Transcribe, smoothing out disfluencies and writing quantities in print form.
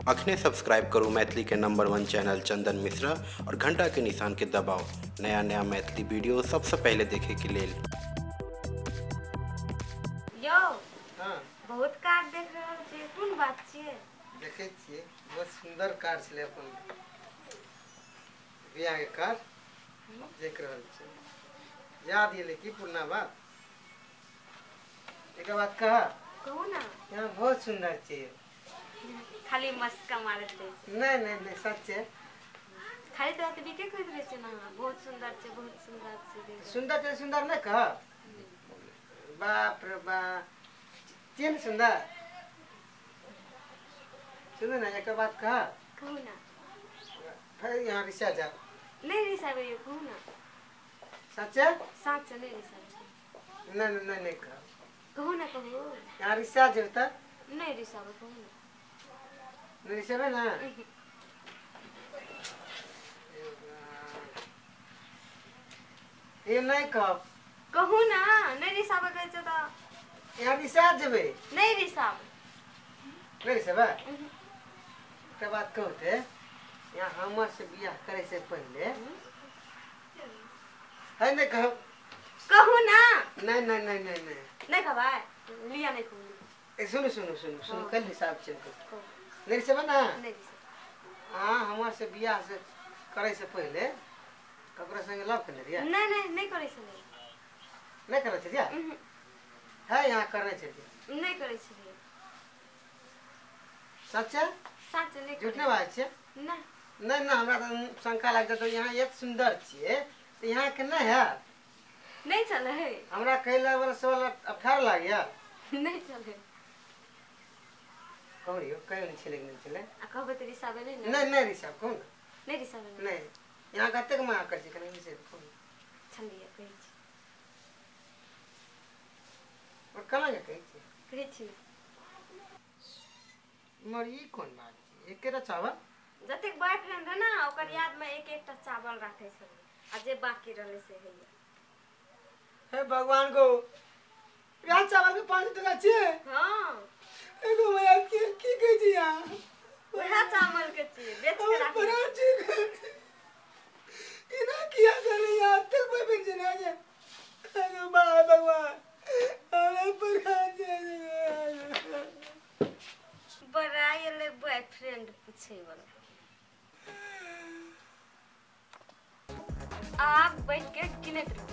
अखने सब्सक्राइब करू मैथिली के नंबर 1 चैनल चंदन मिश्रा और घंटा के निशान के दबाओ नया नया मैथिली वीडियो सबसे पहले देखे के लिए। यो हां बहुत कार्ड देख रहल छी, कोन बात छियै? देखे छियै बहुत सुंदर कार्ड छले अपन बियाह के कार्ड देख रहल छी। याद ये लेकिन पुरना बात एक बात कहू ना। यहाँ बहुत सुंदर छी, खाली मस्का मारत रहे। नहीं नहीं नहीं सच है, खाली तो बीते कहत रहे छै ना बहुत सुंदर छै, बहुत सुंदर छै। सुंदर छै सुंदर नहीं कह, बाप रे बाप तीन सुंदर सुनो ना एक बात कहू ना। फिर यहाँ रिसा जा नहीं रिसाबे कहू ना। सच है? सच नहीं रिसाबे। नहीं नहीं नहीं कहू ना कहू। यहाँ रिसा जेता नहीं रिसाबे कहू ना। नहीं रिसाबे ना। ये नहीं कहू ना नहीं रिसाबे कहै छ त यहाँ रिसा जेबे। नहीं रिसाबे। नहीं रिसाबे के बात कहते यहाँ हमर से बियाह करे से पहले है नहीं कहू ना। नहीं नहीं नहीं नहीं नहीं नहीं कहबा लिया नहीं कहू। सुनो सुनो सुनो सुनो कल हिसाब से नहीं रिसाबे ना। नहीं हाँ हमर से बियाह से करे से पहले ककरो संगे लव करने रिया? नहीं नहीं नहीं करे छै। नहीं करे छै रिया? है यहाँ करने छै रिया? नहीं करे छै। सच है? सच नहीं। झूठ नहीं बात छै? नहीं नहीं ना हमरा तो शंका लग जातो यहाँ एक सुंदर छिए तो यहाँ के नहीं है। नहीं चले है हमरा कहला वाला 18 लाग गया। नहीं चले कहरियो कहियो नहीं छले नहीं चले आ कहबे त रिसाबे नहीं। नहीं नहीं रिसाब कौन नहीं रिसाबे नहीं यहाँ कते के मां कर छै कने से कौन छलिए कहै छी। और कना के कहै छी मरी कोन बात छै एकेटा चावल जतेक बॉयफ्रेंड है ना ओकर याद में एक एकटा चावल राखे छै आ जे बाकी रहले से है। हे भगवान को या चावल के 5 टका छै। हां एगो मैं की कहै छी यहाँ वह चावल के छी बेच के राखे इना किया करे यार तक कोई पेंशन आ जाए। अरे बाबा भगवान अरे पर बड़ाई ले बॉयफ्रेंड पूछे वाला आप बैठ के गिनत रहो।